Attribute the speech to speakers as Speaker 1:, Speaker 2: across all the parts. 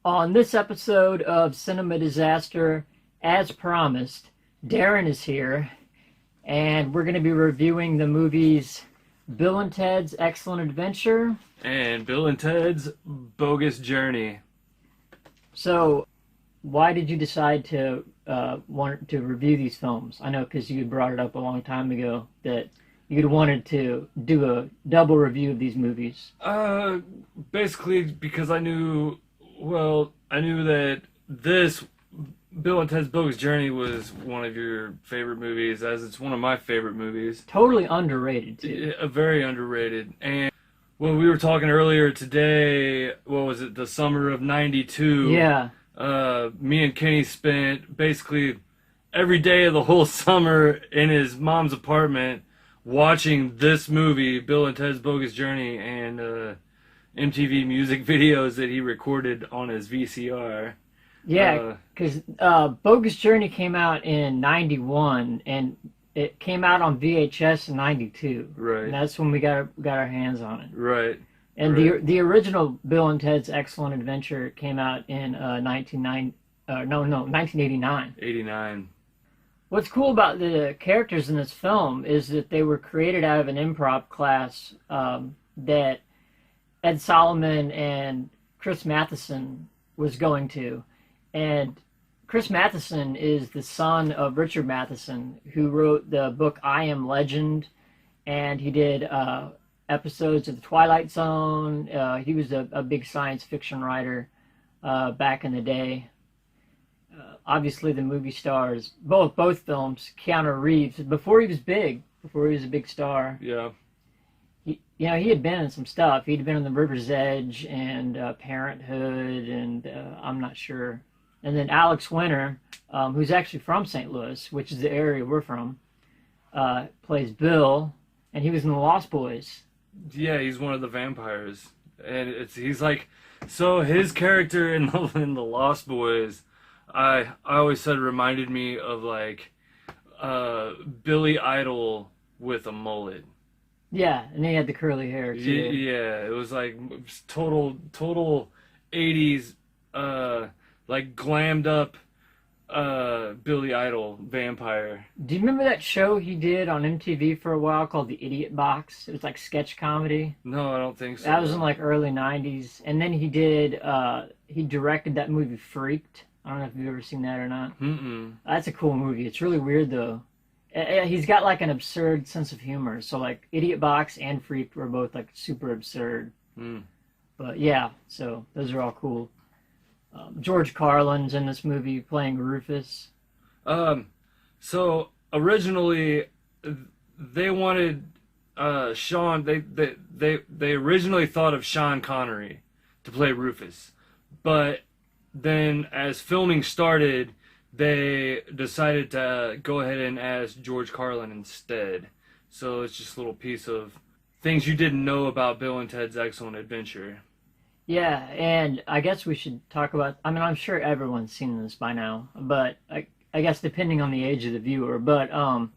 Speaker 1: On this episode of Cinema Disaster, as promised, Darren is here, and we're going to be reviewing the movies Bill and Ted's Excellent Adventure
Speaker 2: and Bill and Ted's Bogus Journey.
Speaker 1: So, why did you decide to want to review these films? I know because you brought it up a long time ago that you'd wanted to do a double review of these movies.
Speaker 2: Basically because I knew that this Bill and Ted's Bogus Journey was one of your favorite movies, as it's one of my favorite movies.
Speaker 1: Totally underrated, too.
Speaker 2: Very underrated. And when we were talking earlier today, what was it, the summer of 92?
Speaker 1: Yeah.
Speaker 2: Me and Kenny spent basically every day of the whole summer in his mom's apartment watching this movie, Bill and Ted's Bogus Journey, and MTV music videos that he recorded on his VCR.
Speaker 1: Yeah, because Bogus Journey came out in 91, and it came out on VHS in 92.
Speaker 2: Right.
Speaker 1: And that's when we got our hands on it.
Speaker 2: Right.
Speaker 1: And the original Bill and Ted's Excellent Adventure came out in 1989.
Speaker 2: 89.
Speaker 1: What's cool about the characters in this film is that they were created out of an improv class that Ed Solomon and Chris Matheson was going to. And Chris Matheson is the son of Richard Matheson, who wrote the book I Am Legend, and he did episodes of The Twilight Zone. He was a big science fiction writer back in the day. Obviously, the movie stars, both films, Keanu Reeves, before he was a big star.
Speaker 2: Yeah.
Speaker 1: He had been in some stuff. He'd been on The River's Edge and Parenthood, and I'm not sure. And then Alex Winter, who's actually from St. Louis, which is the area we're from, plays Bill, and he was in The Lost Boys.
Speaker 2: Yeah, he's one of the vampires, and he's like, so his character in the Lost Boys, I always said reminded me of like Billy Idol with a mullet.
Speaker 1: Yeah, and he had the curly hair too.
Speaker 2: Yeah, it was like total 80s, like glammed up Billy Idol vampire.
Speaker 1: Do you remember that show he did on MTV for a while called The Idiot Box? It was like sketch comedy.
Speaker 2: No, I don't think so.
Speaker 1: That was in like early 90s. And then he directed that movie Freaked. I don't know if you've ever seen that or not.
Speaker 2: Mm-mm.
Speaker 1: That's a cool movie. It's really weird though. He's got like an absurd sense of humor. So like Idiot Box and Freaked were both like super absurd.
Speaker 2: Mm.
Speaker 1: But yeah, so those are all cool. George Carlin's in this movie playing Rufus.
Speaker 2: So originally they wanted Sean. They originally thought of Sean Connery to play Rufus, but then as filming started, they decided to go ahead and ask George Carlin instead. So it's just a little piece of things you didn't know about Bill and Ted's Excellent Adventure.
Speaker 1: Yeah, and I guess we should talk about, I mean, I'm sure everyone's seen this by now, but I guess depending on the age of the viewer, but, so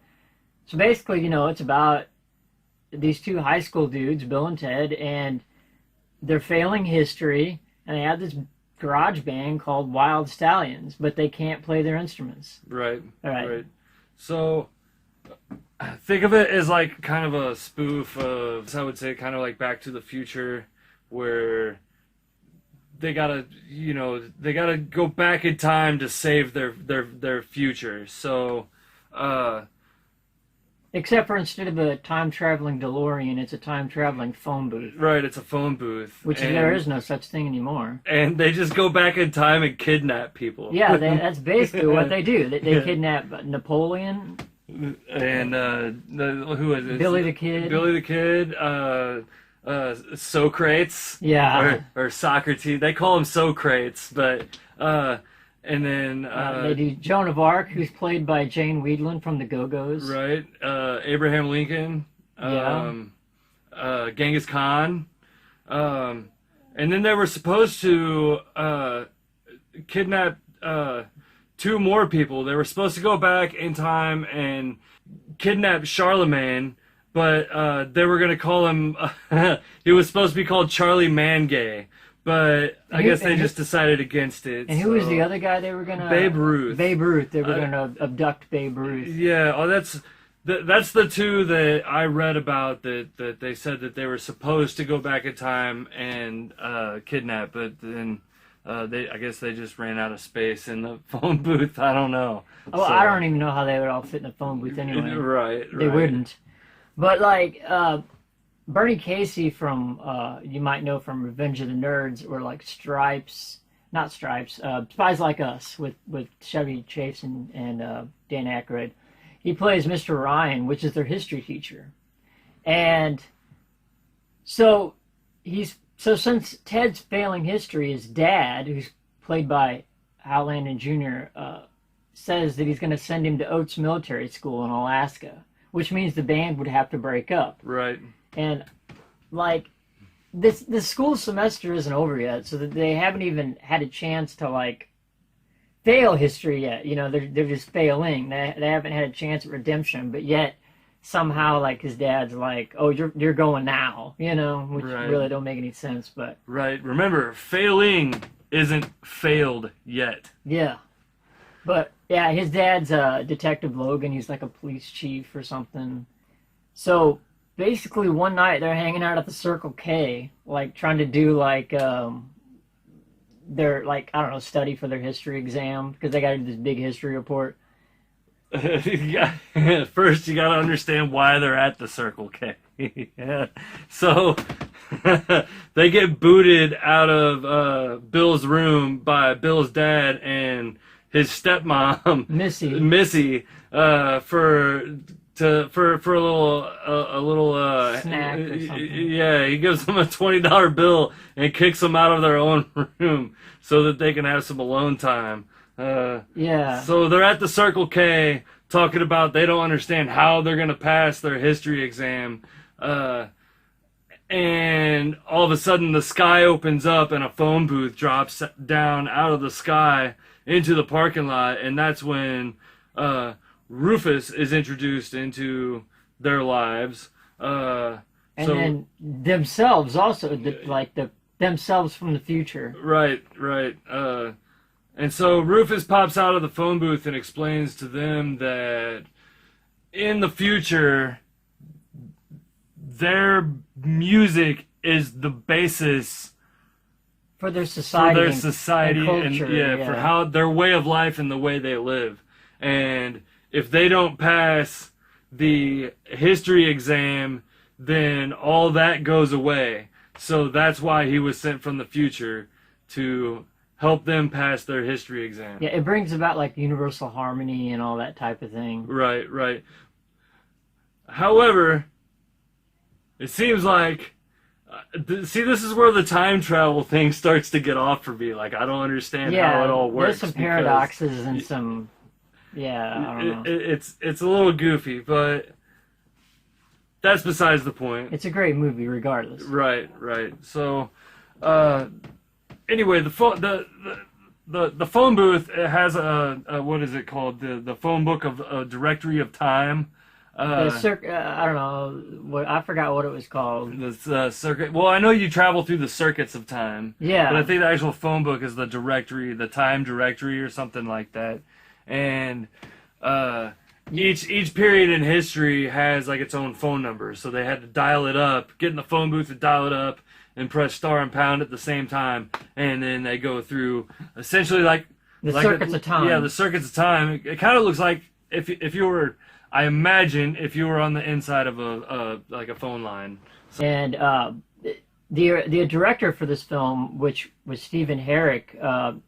Speaker 1: basically, it's about these two high school dudes, Bill and Ted, and they're failing history, and they have this garage band called Wild Stallions, but they can't play their instruments.
Speaker 2: Right.
Speaker 1: Right.
Speaker 2: So think of it as like kind of a spoof of, I would say, kind of like Back to the Future, where they gotta go back in time to save their future. So,
Speaker 1: except for instead of a time-traveling DeLorean, it's a time-traveling phone booth.
Speaker 2: Right, it's a phone booth.
Speaker 1: Which there is no such thing anymore.
Speaker 2: And they just go back in time and kidnap people.
Speaker 1: Yeah, that's basically what they do. They kidnap Napoleon.
Speaker 2: And who is it?
Speaker 1: Billy the Kid.
Speaker 2: Billy the Kid. Socrates.
Speaker 1: Yeah.
Speaker 2: Or Socrates. They call him Socrates, but and then
Speaker 1: they do Joan of Arc, who's played by Jane Wiedlin from the Go-Go's.
Speaker 2: Right. Abraham Lincoln. Genghis Khan. And then they were supposed to kidnap two more people. They were supposed to go back in time and kidnap Charlemagne, but they were going to call him, he was supposed to be called Charlie Mangay, but I
Speaker 1: And
Speaker 2: guess they just decided against it.
Speaker 1: And who was the other guy they were gonna?
Speaker 2: Babe Ruth.
Speaker 1: Babe Ruth. They were gonna abduct Babe Ruth.
Speaker 2: Yeah. Oh, that's the two that I read about that they said that they were supposed to go back in time and kidnap, but then I guess they just ran out of space in the phone booth. I don't know.
Speaker 1: Oh, I don't even know how they would all fit in the phone booth anyway.
Speaker 2: Right.
Speaker 1: They wouldn't. But like Bernie Casey from you might know from Revenge of the Nerds, or like not Stripes, Spies Like Us with Chevy Chase and Dan Aykroyd. He plays Mr. Ryan, which is their history teacher. And so since Ted's failing history, his dad, who's played by Hal Landon Jr., says that he's going to send him to Oates Military School in Alaska, which means the band would have to break up.
Speaker 2: Right.
Speaker 1: And like this school semester isn't over yet, so that they haven't even had a chance to like fail history yet. You know, they're just failing. They haven't had a chance at redemption, but yet somehow like his dad's like, oh, you're going now, you know, which really don't make any sense. But
Speaker 2: right. Remember, failing isn't failed yet.
Speaker 1: Yeah. But yeah, his dad's Detective Logan. He's like a police chief or something. So basically one night they're hanging out at the Circle K, like trying to do like their, like, I don't know, study for their history exam, because they got to do this big history report.
Speaker 2: First, you got to understand why they're at the Circle K. Yeah. So they get booted out of Bill's room by Bill's dad and his stepmom, Missy, for a little
Speaker 1: snack or something.
Speaker 2: Yeah, he gives them a $20 bill and kicks them out of their own room so that they can have some alone time.
Speaker 1: Yeah.
Speaker 2: So they're at the Circle K talking about they don't understand how they're gonna pass their history exam, and all of a sudden the sky opens up and a phone booth drops down out of the sky into the parking lot, and that's when Rufus is introduced into their lives.
Speaker 1: Then themselves also, themselves from the future.
Speaker 2: Right. And so Rufus pops out of the phone booth and explains to them that in the future, their music is the basis
Speaker 1: for their society,
Speaker 2: and culture, for how their way of life and the way they live. And if they don't pass the history exam, then all that goes away. So that's why he was sent from the future, to help them pass their history exam.
Speaker 1: Yeah, it brings about like universal harmony and all that type of thing.
Speaker 2: Right. However, it seems like this is where the time travel thing starts to get off for me. Like, I don't understand how it all works.
Speaker 1: There's some paradoxes and some, I don't know.
Speaker 2: It's a little goofy, but that's besides the point.
Speaker 1: It's a great movie, regardless.
Speaker 2: Right. So, anyway, the phone booth, it has a what is it called? The phone book of a directory of time.
Speaker 1: I don't know. I forgot what it was called.
Speaker 2: The circuit. Well, I know you travel through the circuits of time.
Speaker 1: Yeah.
Speaker 2: But I think the actual phone book is the directory, the time directory, or something like that. And each period in history has like its own phone number, so they had to dial it up, get in the phone booth and dial it up, and press star and pound at the same time, and then they go through essentially like
Speaker 1: the circuits of time.
Speaker 2: Yeah, the circuits of time. It kind of looks like if you were. I imagine if you were on the inside of a phone line. So.
Speaker 1: And the director for this film, which was Stephen Herrick,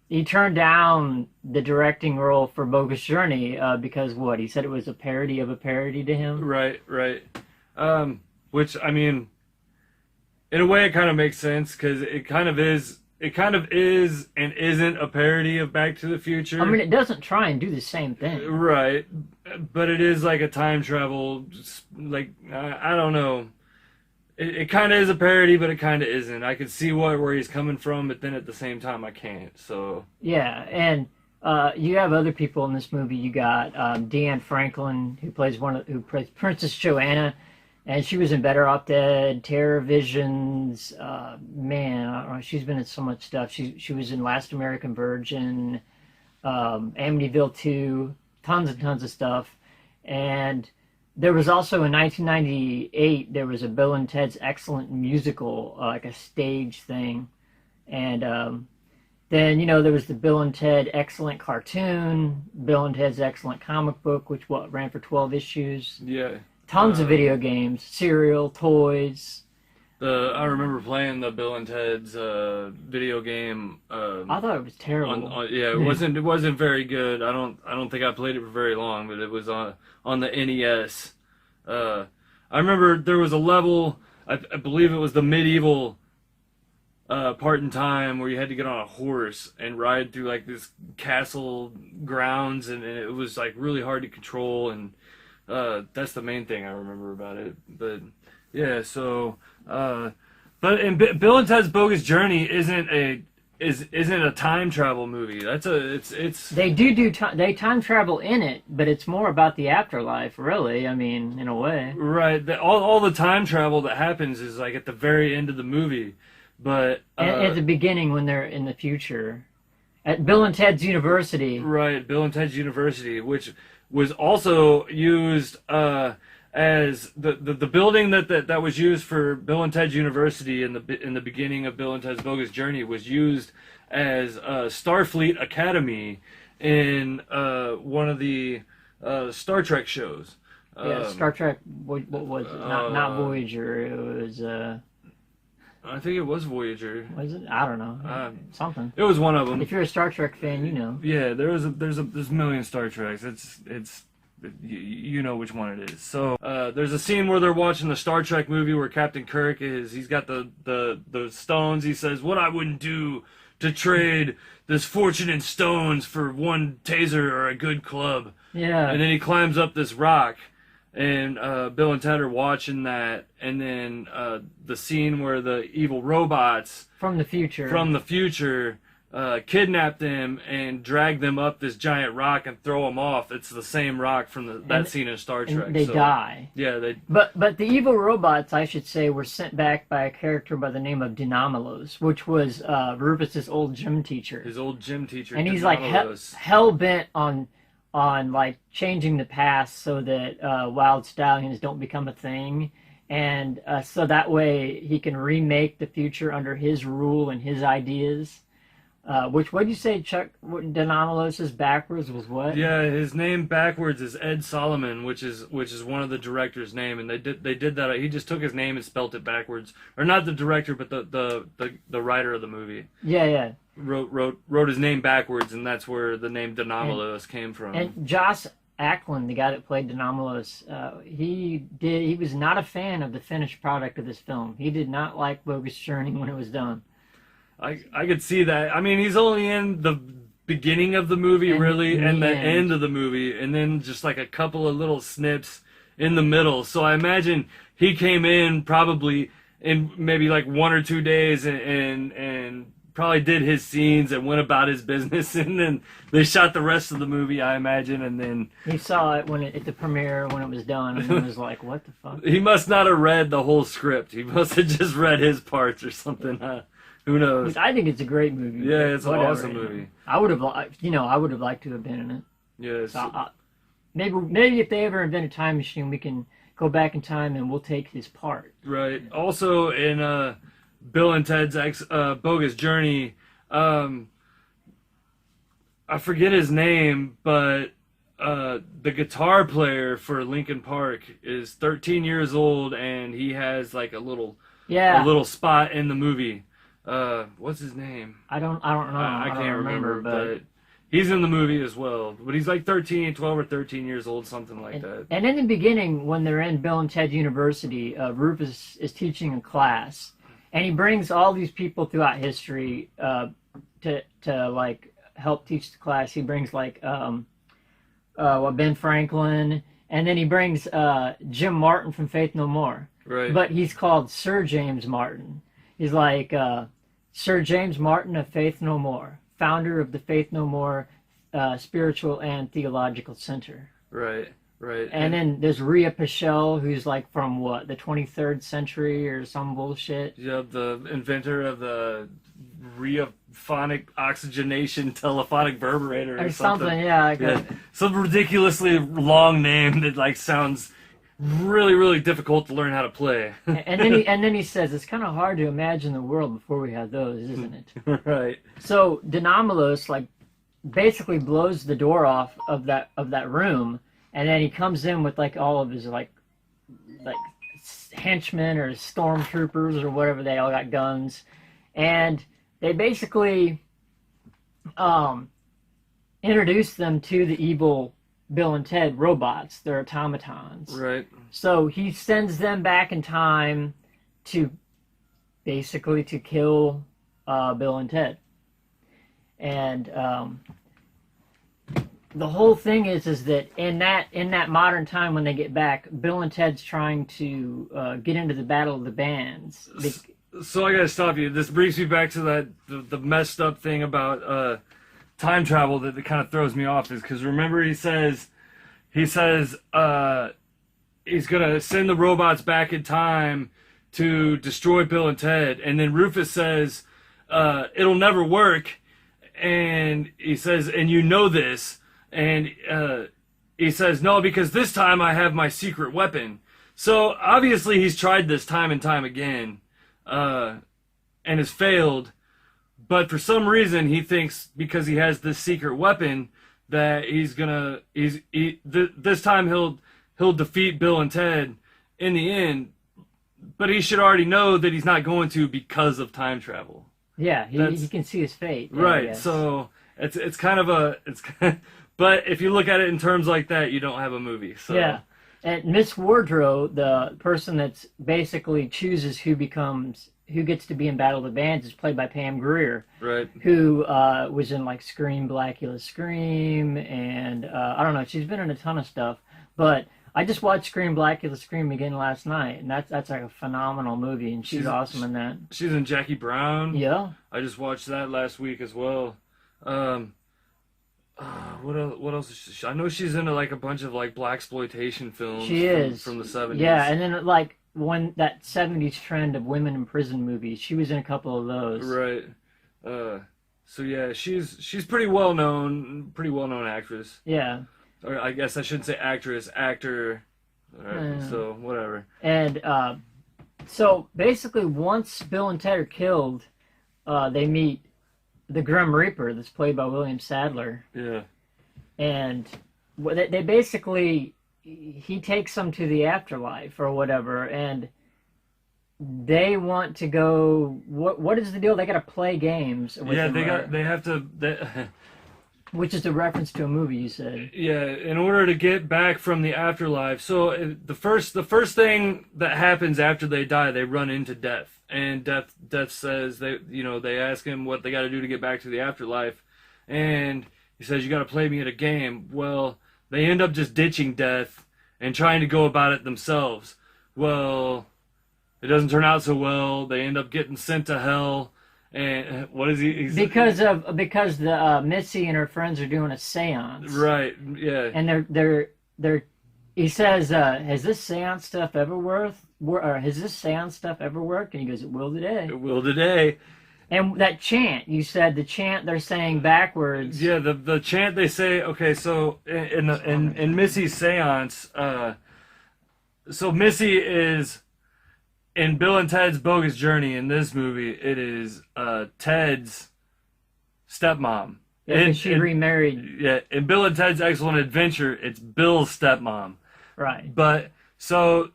Speaker 1: he turned down the directing role for Bogus Journey because he said it was a parody of a parody to him.
Speaker 2: Right. Which, I mean, in a way, it kind of makes sense, because it kind of is and isn't a parody of Back to the Future.
Speaker 1: I mean, it doesn't try and do the same thing.
Speaker 2: Right. But it is like a time travel, like, I don't know. It kind of is a parody, but it kind of isn't. I can see where he's coming from, but then at the same time, I can't, so.
Speaker 1: Yeah, and you have other people in this movie. You got Deanne Franklin, who plays Princess Joanna. And she was in Better Off Dead, Terror Visions. Man, I don't know, she's been in so much stuff. She was in Last American Virgin, Amityville 2, tons and tons of stuff. And there was also in 1998 there was a Bill and Ted's Excellent Musical, like a stage thing, and then there was the Bill and Ted Excellent Cartoon, Bill and Ted's Excellent Comic Book, which ran for 12 issues.
Speaker 2: Yeah.
Speaker 1: Tons of video games, cereal, toys.
Speaker 2: I remember playing the Bill and Ted's video game.
Speaker 1: I thought it was terrible.
Speaker 2: Yeah, it wasn't very good. I don't think I played it for very long, but it was on the NES. I remember there was a level. I believe it was the medieval part in time where you had to get on a horse and ride through like this castle grounds, and it was like really hard to control, and that's the main thing I remember about it. But yeah, so Bill and Ted's Bogus Journey isn't a time travel movie. It's
Speaker 1: they time travel in it, but it's more about the afterlife, really. I mean, in a way.
Speaker 2: Right. All the time travel that happens is like at the very end of the movie, but
Speaker 1: At the beginning when they're in the future, at Bill and Ted's University.
Speaker 2: Right, Bill and Ted's University, which was also used as the building that was used for Bill and Ted's University in the beginning of Bill and Ted's Bogus Journey was used as Starfleet Academy in one of the Star Trek shows.
Speaker 1: Yeah, Star Trek. What was it? Not Voyager. It was.
Speaker 2: I think it was Voyager.
Speaker 1: Was it? I don't know. Something.
Speaker 2: It was one of them.
Speaker 1: If you're a Star Trek fan, you know.
Speaker 2: Yeah, there's a million Star Treks. It's you know which one it is. So there's a scene where they're watching the Star Trek movie where Captain Kirk he's got the stones. He says, "What I wouldn't do to trade this fortune in stones for one taser or a good club."
Speaker 1: Yeah.
Speaker 2: And then he climbs up this rock, and Bill and Ted are watching that, and then the scene where the evil robots
Speaker 1: from the future
Speaker 2: kidnap them and drag them up this giant rock and throw them off. It's the same rock from that scene in Star Trek.
Speaker 1: And they die.
Speaker 2: Yeah,
Speaker 1: But the evil robots, I should say, were sent back by a character by the name of Denomalos, which was Rufus's old gym teacher.
Speaker 2: His old gym teacher.
Speaker 1: And he's like hell bent on like changing the past so that wild stallions don't become a thing, and so that way he can remake the future under his rule and his ideas. What did you say, Chuck? Denomalos' backwards was what?
Speaker 2: Yeah, his name backwards is Ed Solomon, which is one of the director's name, and they did that. He just took his name and spelt it backwards, or not the director, but the writer of the movie.
Speaker 1: Yeah.
Speaker 2: Wrote his name backwards, and that's where the name Denomalos came from.
Speaker 1: And Joss Ackland, the guy that played Denomalos, he was not a fan of the finished product of this film. He did not like Bogus Journey when it was done.
Speaker 2: I could see that. I mean, he's only in the beginning of the movie, really, and the end of the movie, and then just like a couple of little snips in the middle. So I imagine he came in probably in maybe like 1 or 2 days and probably did his scenes and went about his business, and then they shot the rest of the movie, I imagine, and then
Speaker 1: he saw it at the premiere when it was done, and he was like, "What the fuck?"
Speaker 2: He must not have read the whole script. He must have just read his parts or something. Who knows?
Speaker 1: I think it's a great movie.
Speaker 2: Yeah, it's an awesome movie.
Speaker 1: I would have liked to have been in it.
Speaker 2: Yes.
Speaker 1: So maybe if they ever invent a time machine, we can go back in time and we'll take his part.
Speaker 2: Right. Also in Bill and Ted's Bogus Journey, I forget his name, but the guitar player for Linkin Park is 13 years old, and he has like a little spot in the movie. What's his name?
Speaker 1: I don't know.
Speaker 2: I can't remember, but he's in the movie as well. But he's like 12 or 13 years old, something like that.
Speaker 1: And in the beginning, when they're in Bill and Ted University, Rufus is teaching a class, and he brings all these people throughout history to like help teach the class. He brings like Ben Franklin, and then he brings Jim Martin from Faith No More.
Speaker 2: Right.
Speaker 1: But he's called Sir James Martin. He's like Sir James Martin of Faith No More, founder of the Faith No More Spiritual and Theological Center.
Speaker 2: Right. Right.
Speaker 1: And then there's Rhea Pichel, who's like from what, the 23rd century or some bullshit.
Speaker 2: Yeah, the inventor of the rheophonic oxygenation telephonic reverberator or
Speaker 1: Or something, yeah.
Speaker 2: Yeah, some ridiculously long name that like sounds really, really difficult to learn how to play.
Speaker 1: And then he says it's kind of hard to imagine the world before we had those, isn't it?
Speaker 2: Right.
Speaker 1: So Denomalos like basically blows the door off of that room, and then he comes in with like all of his like henchmen or stormtroopers or whatever. They all got guns, and they basically introduce them to the evil Bill and Ted robots. They're automatons.
Speaker 2: Right.
Speaker 1: So he sends them back in time to basically to kill Bill and Ted. And the whole thing is that in that modern time when they get back, Bill and Ted's trying to get into the Battle of the Bands.
Speaker 2: So I gotta stop you. This brings me back to the messed up thing about time travel that kind of throws me off. Is because remember he says he's gonna send the robots back in time to destroy Bill and Ted, and then Rufus says it'll never work, and he says, and you know this, and he says no, because this time I have my secret weapon. So obviously he's tried this time and time again and has failed, but for some reason he thinks because he has this secret weapon that this time he'll defeat Bill and Ted in the end, but he should already know that he's not going to because of time travel.
Speaker 1: Yeah, he can see his fate.
Speaker 2: Right. So it's kind of but if you look at it in terms like that, you don't have a movie. So.
Speaker 1: Yeah. And Miss Wardrow, the person that's basically chooses who gets to be in Battle of the Bands, is played by Pam Grier.
Speaker 2: Right.
Speaker 1: Who was in like Scream, Blackula Scream, and I don't know, she's been in a ton of stuff. But I just watched Scream, Blackula Scream again last night, and that's like a phenomenal movie, and she's awesome in that.
Speaker 2: She's in Jackie Brown.
Speaker 1: Yeah.
Speaker 2: I just watched that last week as well. What else is she? I know she's into like a bunch of like blaxploitation films.
Speaker 1: She is
Speaker 2: from the 70s.
Speaker 1: Yeah, and then like when that 70s trend of women in prison movies, she was in a couple of those.
Speaker 2: Right. So yeah, she's pretty well known actress.
Speaker 1: Yeah.
Speaker 2: Or I guess I shouldn't say actress, actor. So whatever.
Speaker 1: And so basically, once Bill and Ted are killed, they meet the Grim Reaper, that's played by William Sadler.
Speaker 2: Yeah. And
Speaker 1: they basically, he takes them to the afterlife or whatever, and they want to go. What is the deal? They got to play games. With them,
Speaker 2: they have to.
Speaker 1: Which is a reference to a movie, you said.
Speaker 2: Yeah, in order to get back from the afterlife. So the first thing that happens after they die, they run into Death, and Death says they ask him what they got to do to get back to the afterlife, and he says you got to play me at a game. Well, they end up just ditching Death and trying to go about it themselves. Well, it doesn't turn out so well. They end up getting sent to hell. And what is he?
Speaker 1: Because the Missy and her friends are doing a seance.
Speaker 2: Right. Yeah.
Speaker 1: And they're. He says, "Has this seance stuff ever worked? Has this seance stuff ever worked?" And he goes, "It will today."
Speaker 2: It will today.
Speaker 1: And that chant, you said the chant they're saying backwards.
Speaker 2: Yeah, the chant they say. Okay, so in Missy's seance, so Missy is. In Bill and Ted's Bogus Journey, in this movie, it is Ted's stepmom.
Speaker 1: Yeah, she remarried.
Speaker 2: Yeah, in Bill and Ted's Excellent Adventure, it's Bill's stepmom.
Speaker 1: Right.
Speaker 2: But, so,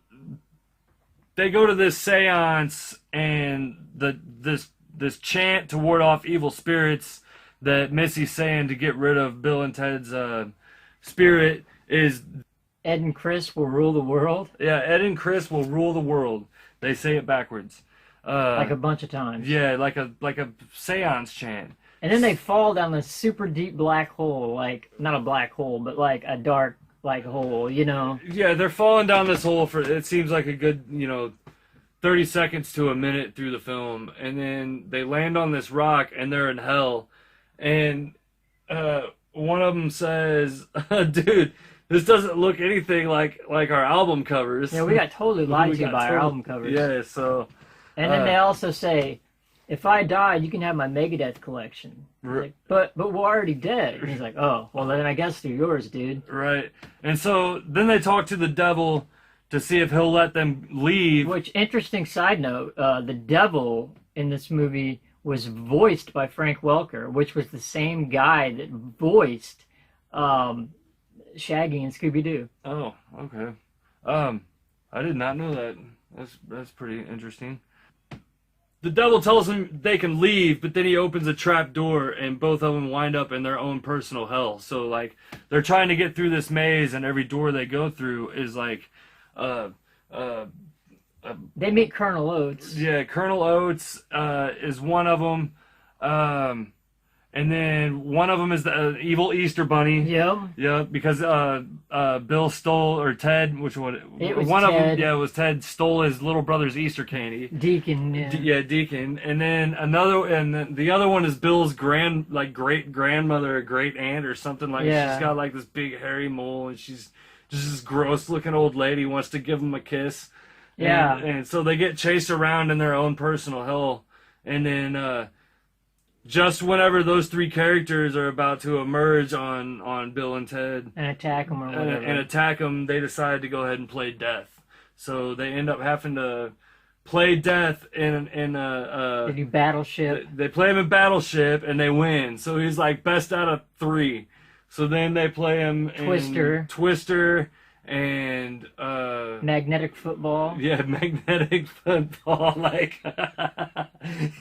Speaker 2: they go to this seance, and this chant to ward off evil spirits that Missy's saying to get rid of Bill and Ted's spirit is...
Speaker 1: Ed and Chris will rule the world?
Speaker 2: Yeah, Ed and Chris will rule the world. They say it backwards.
Speaker 1: Like a bunch of times.
Speaker 2: Yeah, like a seance chant.
Speaker 1: And then they fall down this super deep black hole, like, not a black hole, but like a dark black hole, you know?
Speaker 2: Yeah, they're falling down this hole for, it seems like a good, 30 seconds to a minute through the film. And then they land on this rock and they're in hell. And one of them says, dude, this doesn't look anything like our album covers.
Speaker 1: Yeah, we got totally lied
Speaker 2: We
Speaker 1: to
Speaker 2: got
Speaker 1: by our
Speaker 2: told-
Speaker 1: album covers.
Speaker 2: Yeah, so
Speaker 1: And then they also say, if I die, you can have my Megadeth collection. Like, but we're already dead. And he's like, oh, well then I guess they're yours, dude.
Speaker 2: right. And so then they talk to the devil to see if he'll let them leave.
Speaker 1: Which, interesting side note, the devil in this movie was voiced by Frank Welker, which was the same guy that voiced Shaggy and Scooby-Doo.
Speaker 2: Oh, okay. I did not know that. That's pretty interesting. The devil tells them they can leave, but then he opens a trap door, and both of them wind up in their own personal hell. So, like, they're trying to get through this maze, and every door they go through is like,
Speaker 1: They meet Colonel Oates.
Speaker 2: yeah, Colonel Oates is one of them, and then one of them is the evil Easter Bunny.
Speaker 1: Yep.
Speaker 2: Yeah, because Bill stole, or Ted, which one?
Speaker 1: It was
Speaker 2: one of them.
Speaker 1: Ted.
Speaker 2: Yeah, it was Ted stole his little brother's Easter candy.
Speaker 1: Deacon. Yeah.
Speaker 2: Deacon, and then the other one is Bill's great grandmother, or great aunt, or something like.
Speaker 1: Yeah.
Speaker 2: She's got like this big hairy mole, and she's just this gross looking old lady wants to give him a kiss.
Speaker 1: Yeah.
Speaker 2: And so they get chased around in their own personal hell, and then just whenever those three characters are about to emerge on Bill and Ted
Speaker 1: And attack him or whatever.
Speaker 2: and attack them, they decide to go ahead and play death. So they end up having to play death in
Speaker 1: They do Battleship.
Speaker 2: they play him in Battleship and they win. So he's like best out of 3. So then they play him in Twister and
Speaker 1: Magnetic Football.
Speaker 2: yeah, magnetic football. Like,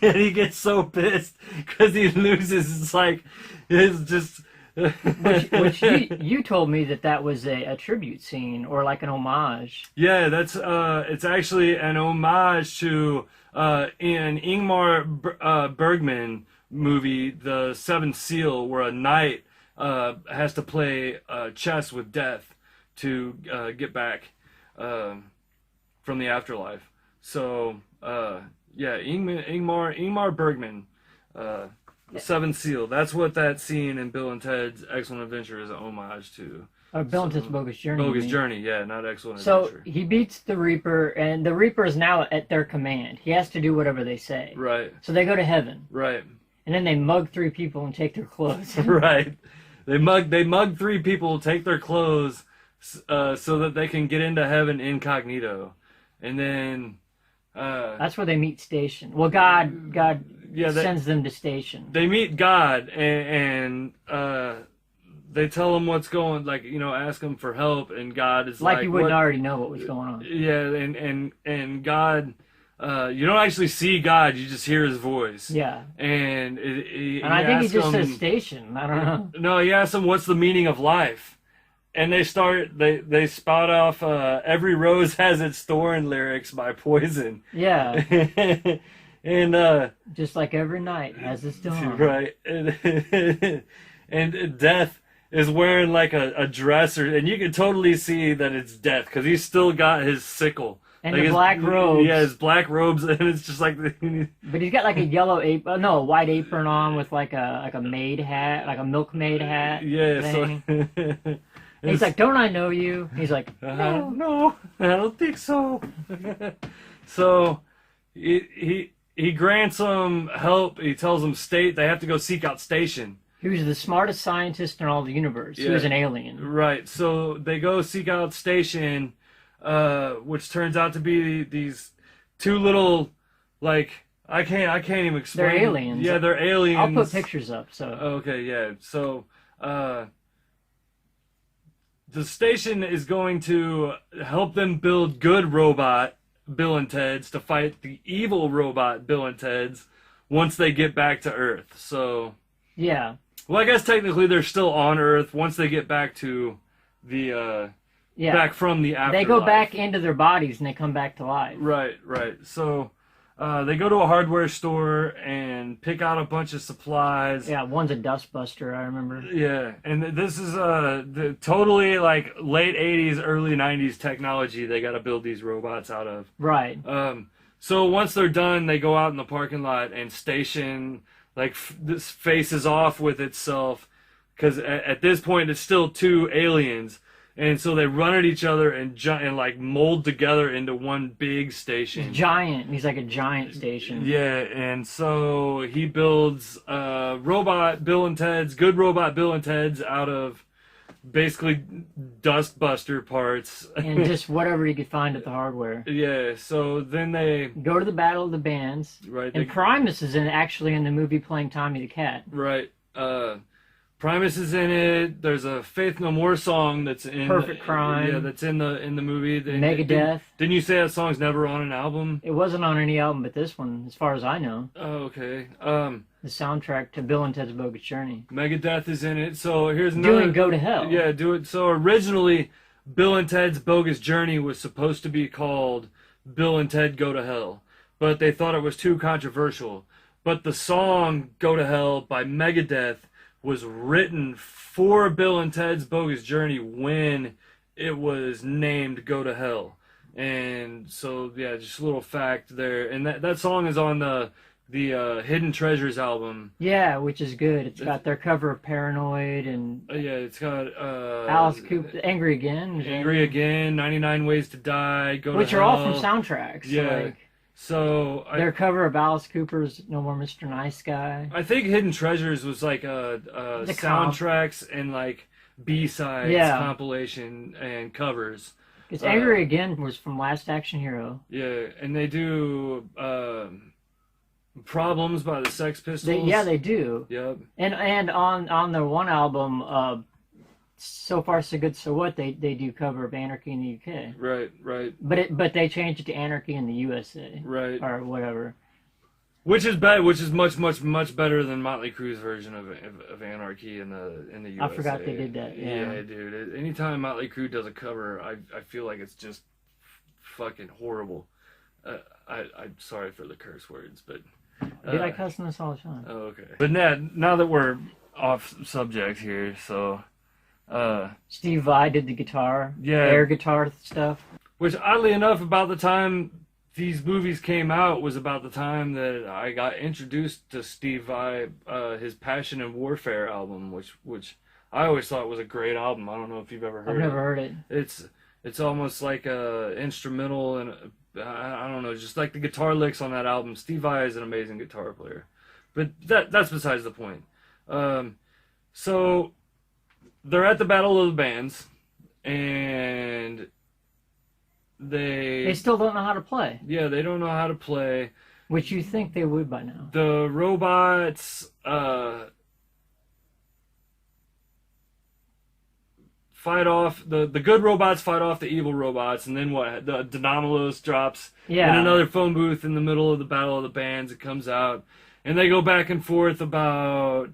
Speaker 2: and he gets so pissed because he loses. It's like it's just.
Speaker 1: Which you told me that was a tribute scene or like an homage.
Speaker 2: Yeah, that's it's actually an homage to an Ingmar Bergman movie, The Seventh Seal, where a knight has to play chess with death to get back from the afterlife. So yeah, Ingmar Bergman, The Seventh Seal. That's what that scene in Bill and Ted's Excellent Adventure is an homage to.
Speaker 1: Bill and Ted's Bogus Journey.
Speaker 2: Bogus
Speaker 1: you mean.
Speaker 2: Journey, yeah, not Excellent
Speaker 1: So
Speaker 2: Adventure.
Speaker 1: he beats the Reaper, and the Reaper is now at their command. He has to do whatever they say.
Speaker 2: Right,
Speaker 1: So they go to heaven,
Speaker 2: right,
Speaker 1: and then they mug 3 people and take their clothes.
Speaker 2: right. They mug 3 people, take their clothes, so that they can get into heaven incognito, and then
Speaker 1: That's where they meet Station. Well, God
Speaker 2: yeah,
Speaker 1: sends them to Station.
Speaker 2: they meet God, and they tell him what's going, like, ask him for help, and God is
Speaker 1: Like
Speaker 2: like
Speaker 1: you wouldn't
Speaker 2: what?
Speaker 1: already know what was going on.
Speaker 2: Yeah, and God, you don't actually see God, you just hear his voice.
Speaker 1: Yeah.
Speaker 2: And
Speaker 1: I think he just says Station. I don't know.
Speaker 2: No, he asks him what's the meaning of life. And they spout off Every Rose Has Its Thorn lyrics by Poison.
Speaker 1: Yeah.
Speaker 2: And
Speaker 1: Just like every night has its dawn.
Speaker 2: right. And Death is wearing like a dress, and you can totally see that it's Death because he's still got his sickle.
Speaker 1: And
Speaker 2: Like
Speaker 1: the black robes.
Speaker 2: Yeah, his black robes, and it's just like
Speaker 1: But he's got like a yellow apron, no, a white apron on with like a maid hat, like a milkmaid hat.
Speaker 2: yeah.
Speaker 1: thing.
Speaker 2: So
Speaker 1: And he's like, "Don't I know you?" He's like,
Speaker 2: no, I don't think so. So he grants them help. He tells them they have to go seek out Station.
Speaker 1: He was the smartest scientist in all the universe. He
Speaker 2: Yeah.
Speaker 1: was an alien.
Speaker 2: Right. So they go seek out Station, which turns out to be these 2 little, like, I can't even explain.
Speaker 1: They're aliens.
Speaker 2: Yeah, they're aliens.
Speaker 1: I'll put pictures up. So
Speaker 2: Okay, yeah. So the Station is going to help them build good robot Bill and Ted's to fight the evil robot Bill and Ted's once they get back to Earth. So,
Speaker 1: yeah,
Speaker 2: well, I guess technically they're still on Earth once they get back to the
Speaker 1: yeah.
Speaker 2: back from the afterlife.
Speaker 1: They go back into their bodies and they come back to life.
Speaker 2: Right. So they go to a hardware store and pick out a bunch of supplies.
Speaker 1: Yeah, one's a dustbuster. I remember.
Speaker 2: Yeah, and this is the totally like late 80s, early 90s technology they got to build these robots out of.
Speaker 1: Right.
Speaker 2: So once they're done, they go out in the parking lot and Station like this faces off with itself because at this point it's still 2 aliens, And so they run at each other and like mold together into one big station.
Speaker 1: Giant. He's like a giant station.
Speaker 2: Yeah, and so he builds good robot Bill and Ted's out of basically dustbuster parts.
Speaker 1: And just whatever he could find at the hardware.
Speaker 2: Yeah, so then they
Speaker 1: go to the Battle of the Bands.
Speaker 2: Right.
Speaker 1: And Primus is actually in the movie playing Tommy the Cat.
Speaker 2: Right. Primus is in it. There's a Faith No More song that's in
Speaker 1: Perfect Crime.
Speaker 2: Yeah, that's in the movie.
Speaker 1: Megadeth.
Speaker 2: Didn't you say that song's never on an album?
Speaker 1: It wasn't on any album but this one, as far as I know.
Speaker 2: Oh, okay.
Speaker 1: The soundtrack to Bill and Ted's Bogus Journey.
Speaker 2: Megadeth is in it. So here's another.
Speaker 1: Doing Go to Hell.
Speaker 2: Yeah, do it. So originally, Bill and Ted's Bogus Journey was supposed to be called Bill and Ted Go to Hell, but they thought it was too controversial. But the song Go to Hell by Megadeth was written for Bill and Ted's Bogus Journey when it was named Go to Hell. And so, yeah, just a little fact there. And that song is on the Hidden Treasures album.
Speaker 1: Yeah, which is good. It's got their cover of Paranoid and...
Speaker 2: yeah, it's got...
Speaker 1: Alice Cooper, Angry Again.
Speaker 2: Angry Again, 99 Ways to Die, Go
Speaker 1: which
Speaker 2: to
Speaker 1: are
Speaker 2: Hell.
Speaker 1: all from soundtracks.
Speaker 2: Yeah.
Speaker 1: Like,
Speaker 2: so
Speaker 1: their cover of Alice Cooper's No More Mr. Nice Guy.
Speaker 2: I think Hidden Treasures was like a soundtracks and like B-sides compilation and covers.
Speaker 1: Because Angry Again was from Last Action Hero.
Speaker 2: Yeah, and they do Problems by the Sex Pistols.
Speaker 1: They do.
Speaker 2: Yep.
Speaker 1: And on their one album, So Far So Good So What, they do cover of Anarchy in the UK.
Speaker 2: Right.
Speaker 1: But they changed it to Anarchy in the USA.
Speaker 2: Right.
Speaker 1: Or whatever.
Speaker 2: Which is much better than Motley Crue's version of Anarchy in the USA.
Speaker 1: I forgot they did that. Yeah,
Speaker 2: dude. Anytime Motley Crue does a cover, I feel like it's just fucking horrible. I'm sorry for the curse words, but
Speaker 1: dude, I cuss in this all the time.
Speaker 2: Oh, okay. But now that we're off subject here, so
Speaker 1: Steve Vai did the guitar, air guitar stuff.
Speaker 2: Which, oddly enough, about the time these movies came out was about the time that I got introduced to Steve Vai, his Passion and Warfare album, which I always thought was a great album. I don't know if you've ever heard it.
Speaker 1: I've never heard it.
Speaker 2: It's almost like a instrumental, and I don't know, just like the guitar licks on that album. Steve Vai is an amazing guitar player. But that's besides the point. So they're at the Battle of the Bands, and they
Speaker 1: still don't know how to play.
Speaker 2: Yeah, they don't know how to play.
Speaker 1: Which you think they would by now.
Speaker 2: The robots fight off the good robots fight off the evil robots, and then what? The Denomalos drops in another phone booth in the middle of the Battle of the Bands. It comes out, and they go back and forth about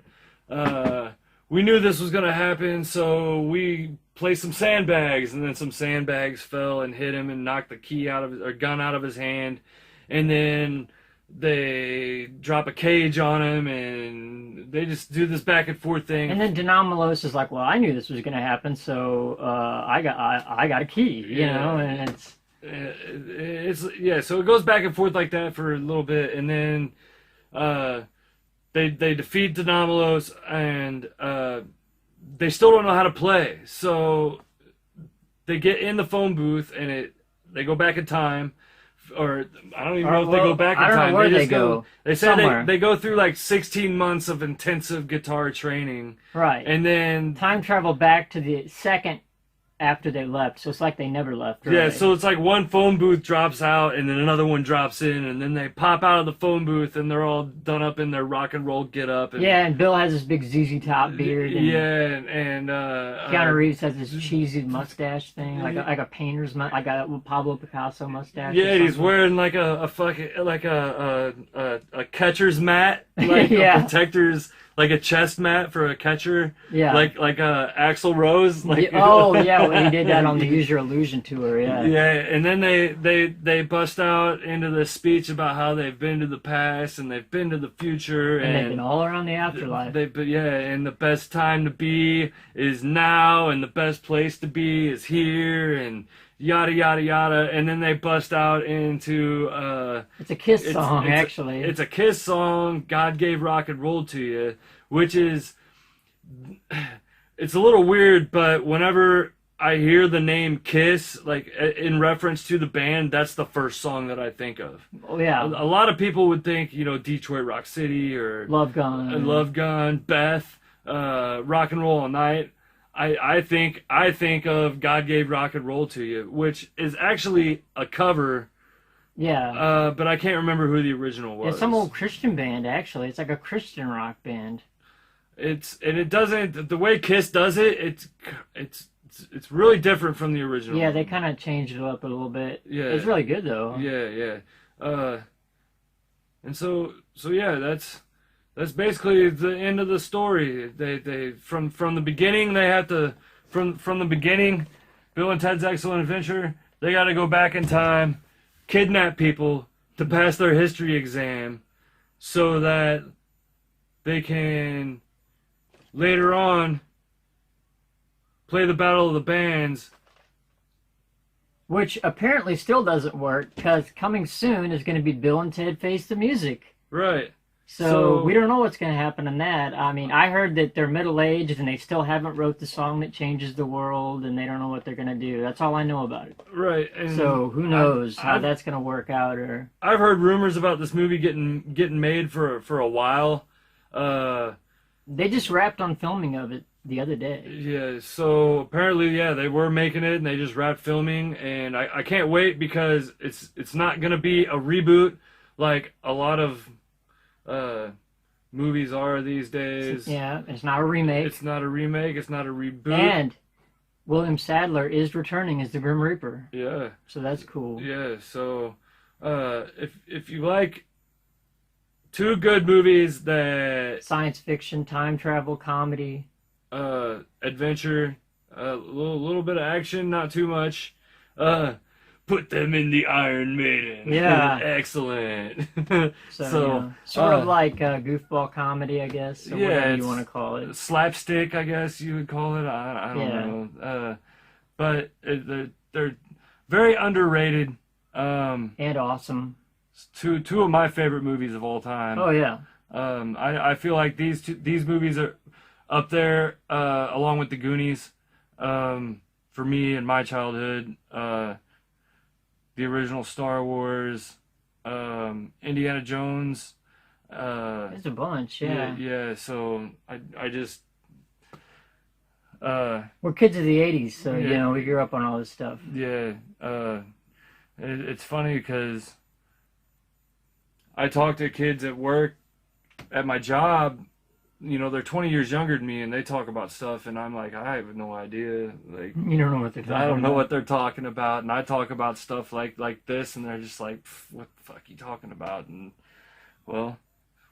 Speaker 2: we knew this was gonna happen, so we play some sandbags, and then some sandbags fell and hit him and knocked the key out of gun out of his hand, and then they drop a cage on him, and they just do this back and forth thing.
Speaker 1: And then Denomalos is like, "Well, I knew this was going to happen, so I got a key," you know, and
Speaker 2: so it goes back and forth like that for a little bit, and then they defeat Denomalos, and they still don't know how to play, so they get in the phone booth, and they go back in time. Or I don't even know if they go back in time.
Speaker 1: I don't know where they go.
Speaker 2: They said they go through like 16 months of intensive guitar training.
Speaker 1: Right.
Speaker 2: And then
Speaker 1: time travel back to the second after they left. So it's like they never left. Right?
Speaker 2: Yeah, so it's like one phone booth drops out, and then another one drops in, and then they pop out of the phone booth, and they're all done up in their rock and roll get up. And,
Speaker 1: and Bill has this big ZZ Top beard. And
Speaker 2: and
Speaker 1: Keanu Reeves has this cheesy mustache thing, like a painter's like a Pablo Picasso mustache.
Speaker 2: Yeah, he's wearing like a catcher's mat, like a protector's. Like a chest mat for a catcher, like Axl Rose. Like
Speaker 1: when he did that on the Use Your Illusion tour,
Speaker 2: and then they bust out into this speech about how they've been to the past and they've been to the future,
Speaker 1: and they've been all around the afterlife.
Speaker 2: And the best time to be is now, and the best place to be is here, and yada yada yada, and then they bust out into
Speaker 1: it's a Kiss song.
Speaker 2: It's a Kiss song. God gave rock and roll to you, which is it's a little weird, but whenever I hear the name Kiss, like in reference to the band, that's the first song that I think of.
Speaker 1: Oh yeah,
Speaker 2: A lot of people would think, Detroit Rock City or
Speaker 1: Love Gun.
Speaker 2: Love Gun, Beth, Rock and Roll All Night. I think of God Gave Rock and Roll to You, which is actually a cover,
Speaker 1: Yeah,
Speaker 2: but I can't remember who the original was.
Speaker 1: it's some old Christian band actually. It's like a Christian rock band.
Speaker 2: It doesn't, the way Kiss does it, it's really different from the original.
Speaker 1: Yeah, they kind of changed it up a little bit.
Speaker 2: Yeah.
Speaker 1: It's really good though.
Speaker 2: Yeah. And so yeah, that's basically the end of the story. They from the beginning they had to from the beginning, Bill and Ted's Excellent Adventure, they got to go back in time, kidnap people to pass their history exam, so that they can later on play the Battle of the Bands.
Speaker 1: Which apparently still doesn't work because coming soon is going to be Bill and Ted Face the Music.
Speaker 2: Right.
Speaker 1: So we don't know what's going to happen in that. I mean, I heard that they're middle-aged and they still haven't wrote the song that changes the world and they don't know what they're going to do. That's all I know about it.
Speaker 2: Right. And
Speaker 1: so who knows how that's going to work out? Or
Speaker 2: I've heard rumors about this movie getting made for a while.
Speaker 1: They just wrapped on filming of it the other day.
Speaker 2: Yeah, so apparently, yeah, they were making it and they just wrapped filming, and I can't wait because it's not gonna be a reboot like a lot of movies are these days.
Speaker 1: Yeah, it's not a remake.
Speaker 2: It's not a remake. It's not a reboot.
Speaker 1: And William Sadler is returning as the Grim Reaper.
Speaker 2: Yeah.
Speaker 1: So that's cool.
Speaker 2: Yeah. So if you like two good movies that
Speaker 1: science fiction, time travel, comedy,
Speaker 2: adventure, a little bit of action, not too much. Put them in the Iron Maiden.
Speaker 1: Yeah.
Speaker 2: Excellent.
Speaker 1: So yeah. Sort of like goofball comedy, I guess, or whatever you want to call it.
Speaker 2: Slapstick, I guess you would call it. I don't know. But they're very underrated.
Speaker 1: And awesome.
Speaker 2: Two of my favorite movies of all time.
Speaker 1: Oh yeah.
Speaker 2: I feel like these movies are up there, along with the Goonies, for me in my childhood. The original Star Wars, Indiana Jones.
Speaker 1: There's a bunch, yeah.
Speaker 2: Yeah. So I just.
Speaker 1: We're kids of the '80s, so we grew up on all this stuff.
Speaker 2: Yeah. It's funny because I talk to kids at work, at my job. They're 20 years younger than me, and they talk about stuff, and I'm like, I have no idea. Like,
Speaker 1: you don't know what they're talking about.
Speaker 2: I don't know what they're talking about, and I talk about stuff like this, and they're just like, what the fuck are you talking about? And, well,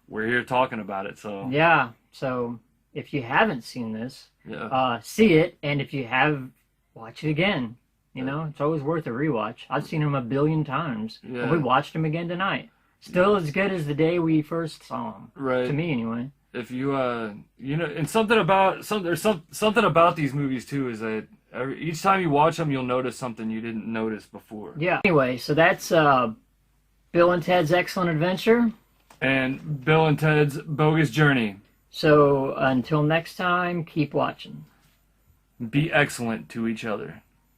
Speaker 2: we're here talking about it, so.
Speaker 1: Yeah, so if you haven't seen this, see it, and if you have, watch it again. It's always worth a rewatch. I've seen them 1 billion times, and we watched them again tonight. Still as good as the day we first saw them.
Speaker 2: Right.
Speaker 1: To me, anyway.
Speaker 2: If you and something about these movies too is that each time you watch them, you'll notice something you didn't notice before.
Speaker 1: Yeah. Anyway, so that's Bill and Ted's Excellent Adventure
Speaker 2: and Bill and Ted's Bogus Journey.
Speaker 1: So until next time, keep watching.
Speaker 2: Be excellent to each other.